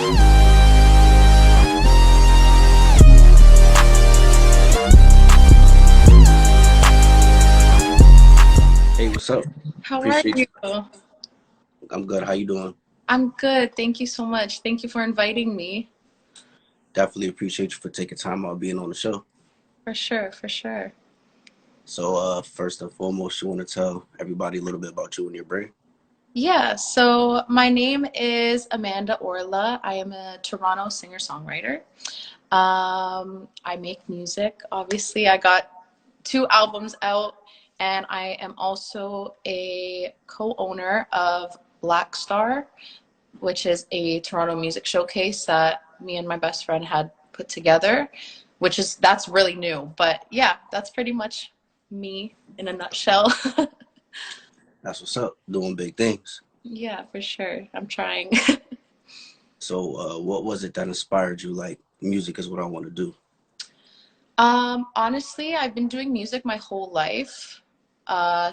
Hey, what's up? How are Appreciate you? you. I'm good. How you doing? I'm good. Thank you so much. Thank you for inviting me. Definitely appreciate you for taking time out being on the show. For sure, for sure. So, first and foremost, you want to tell everybody a little bit about you and your brand? Yeah, so my name is Amanda Orla. I am a Toronto singer-songwriter. I make music. Obviously, I got two albums out, and I am also a co-owner of Black Star, which is a Toronto music showcase that me and my best friend had put together, that's really new. But yeah, that's pretty much me in a nutshell. That's what's up. Doing big things. Yeah, for sure. I'm trying. So, what was it that inspired you? Like, music is what I want to do. Honestly, I've been doing music my whole life.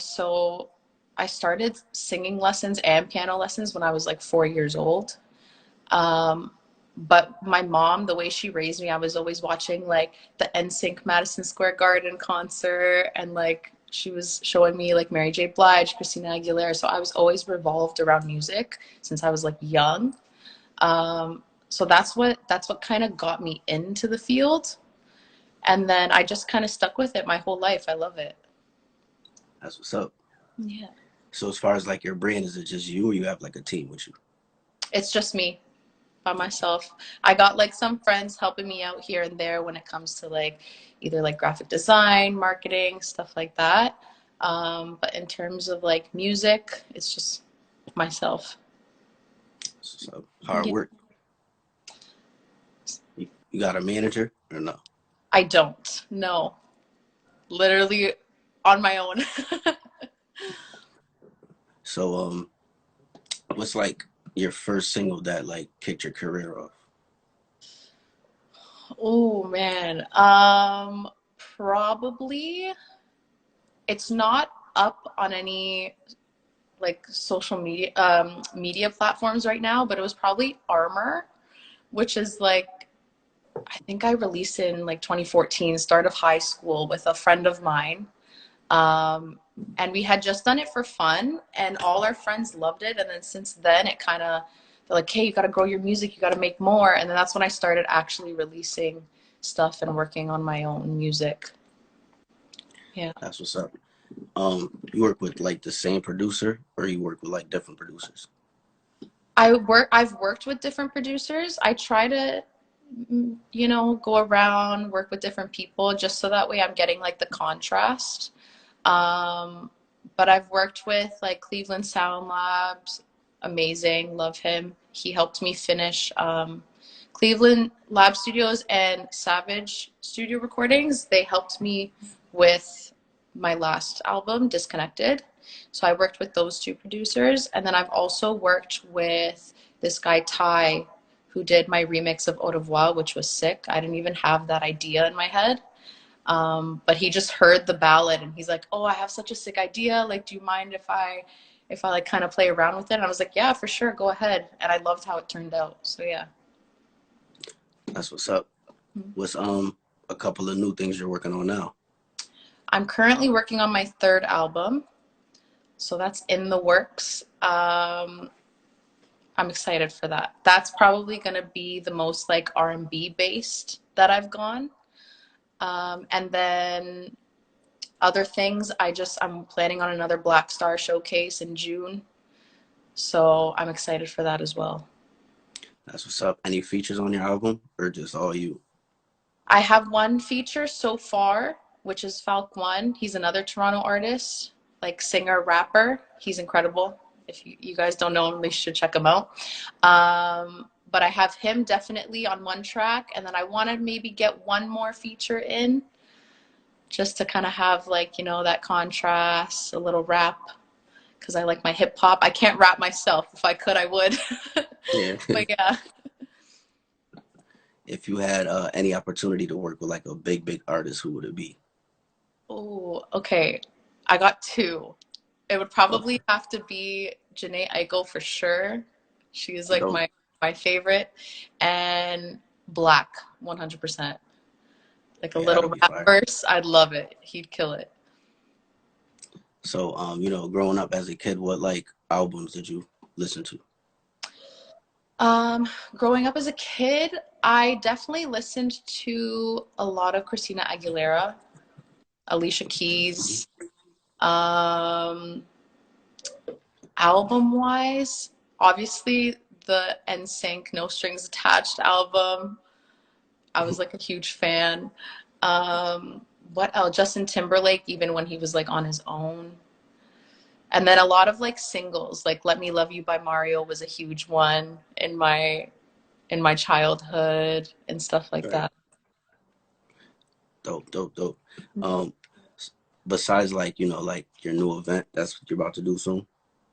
So I started singing lessons and piano lessons when I was like 4 years old. Um, but my mom, the way she raised me, I was always watching like the NSYNC Madison Square Garden concert, and like she was showing me like Mary J. Blige, Christina Aguilera. So I was always revolved around music since I was like young. So that's what kind of got me into the field. And then I just kind of stuck with it my whole life. I love it. That's what's up. Yeah. So, as far as like your brand, is it just you, or you have like a team with you? It's just me by myself. I got like some friends helping me out here and there when it comes to like either like graphic design, marketing, stuff like that. But in terms of like music, it's just myself. So, hard Yeah. work. You got a manager or no? I don't. No. Literally on my own. So, what's like your first single that like kicked your career off? Oh man. Probably it's not up on any like social media platforms right now, but it was probably Armor, which is like I think I released it in like 2014, start of high school with a friend of mine. Um, and we had just done it for fun, and all our friends loved it. And then since then, it kind of, they're like, hey, you got to grow your music, you got to make more. And then that's when I started actually releasing stuff and working on my own music. Yeah. That's what's up. You work with like the same producer, or you work with like different producers? I've worked with different producers. I try to go around, work with different people just so that way I'm getting like the contrast. Um, but I've worked with like Cleveland Sound Labs, amazing, love him. He helped me finish Cleveland Lab Studios and Savage Studio Recordings. They helped me with my last album, Disconnected. So I worked with those two producers. And then I've also worked with this guy, Ty, who did my remix of Au revoir, which was sick. I didn't even have that idea in my head. But he just heard the ballad and he's like, "Oh, I have such a sick idea. Like, do you mind if I like kind of play around with it?" And I was like, "Yeah, for sure, go ahead." And I loved how it turned out. So yeah. That's what's up. What's a couple of new things you're working on now? I'm currently working on my third album, so that's in the works. I'm excited for that. That's probably gonna be the most like R&B based that I've gone. And then other things, I'm planning on another Black Star showcase in June. So I'm excited for that as well. That's what's up. Any features on your album, or just all you? I have one feature so far, which is Falk One. He's another Toronto artist, like singer, rapper. He's incredible. If you guys don't know him, you should check him out. But I have him definitely on one track, and then I want to maybe get one more feature in just to kind of have like, that contrast, a little rap, because I like my hip hop. I can't rap myself. If I could, I would. Yeah. But yeah. If you had any opportunity to work with like a big artist, who would it be? Oh, okay. I got two. It would Okay. probably have to be Janae Eichel for sure. She's like Dope. my my favorite, and Black, 100%. Like a Yeah, that'll little be rap fire. verse, I'd love it. He'd kill it. So, growing up as a kid, what like albums did you listen to? Um, Growing up as a kid, I definitely listened to a lot of Christina Aguilera, Alicia Mhm. Keys. Um, Album wise, obviously the NSYNC No Strings Attached album. I was like a huge fan. What else? Justin Timberlake, even when he was like on his own. And then a lot of like singles, like Let Me Love You by Mario was a huge one in my childhood and stuff like Right. that. Dope, dope, dope. Um, Besides like like your new event that's what you're about to do soon,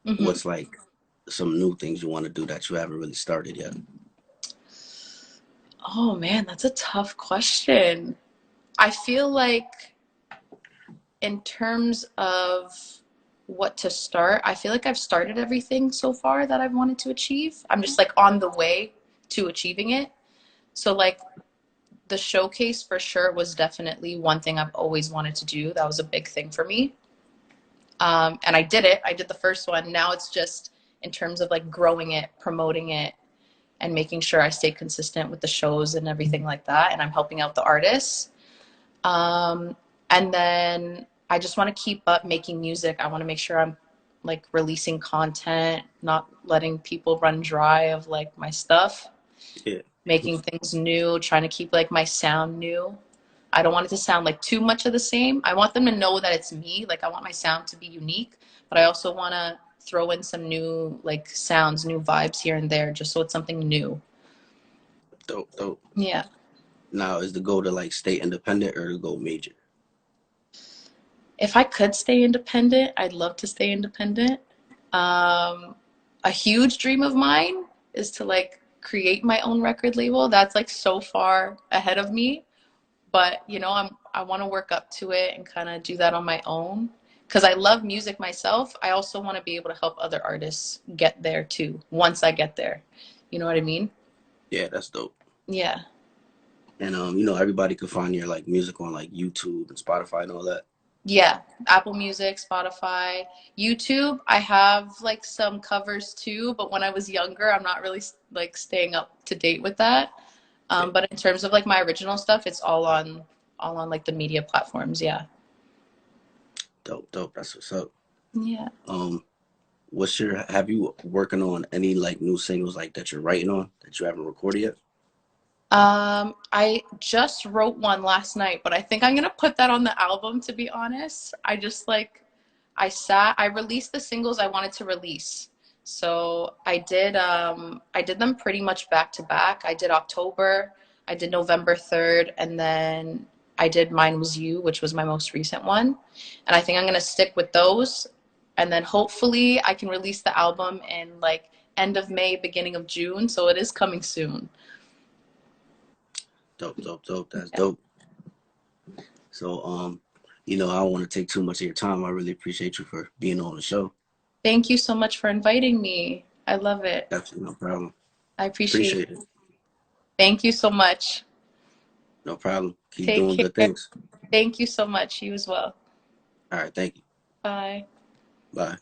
Hmm. what's like some new things you want to do that you haven't really started yet? Oh man, that's a tough question. I feel like in terms of what to start, I feel like I've started everything so far that I've wanted to achieve. I'm just like on the way to achieving it. So like the showcase for sure was definitely one thing I've always wanted to do. That was a big thing for me. And I did it. I did the first one. Now it's just in terms of like growing it, promoting it, and making sure I stay consistent with the shows and everything like that. And I'm helping out the artists. Um, and then I just want to keep up making music. I want to make sure I'm like releasing content, not letting people run dry of like my stuff, Yeah. making things new, trying to keep like my sound new. I don't want it to sound like too much of the same. I want them to know that it's me. Like I want my sound to be unique, but I also want to throw in some new like sounds, new vibes here and there just so it's something new. Dope, dope. Yeah. Now, is the goal to like stay independent or to go major? If I could stay independent, I'd love to stay independent. Um, a huge dream of mine is to like create my own record label. That's like so far ahead of me, but I want to work up to it and kind of do that on my own because I love music myself. I also want to be able to help other artists get there too once I get there. You know what I mean? Yeah, that's dope. Yeah. And everybody could find your like music on like YouTube and Spotify and all that. Yeah, Apple Music, Spotify, YouTube. I have like some covers too, but when I was younger, I'm not really like staying up to date with that. Yeah, But in terms of like my original stuff, it's all on like the media platforms. Yeah. dope, dope. That's what's up. Yeah. Um, what's your have you working on any like new singles like that you're writing on that you haven't recorded yet? I just wrote one last night, but I think I'm gonna put that on the album to be honest. I released the singles I wanted to release. So I did them pretty much back to back. I did October, I did November 3rd, and then I did Mine Was You, which was my most recent one. And I think I'm gonna stick with those. And then hopefully I can release the album in like end of May, beginning of June. So it is coming soon. Dope, dope, dope. That's Yeah. dope. So, I don't want to take too much of your time. I really appreciate you for being on the show. Thank you so much for inviting me. I love it. Definitely, no problem. I appreciate Appreciate it. it. Thank you so much. No problem. Keep Take doing good care. things. Thank you so much. You as well. All right, thank you. Bye. Bye.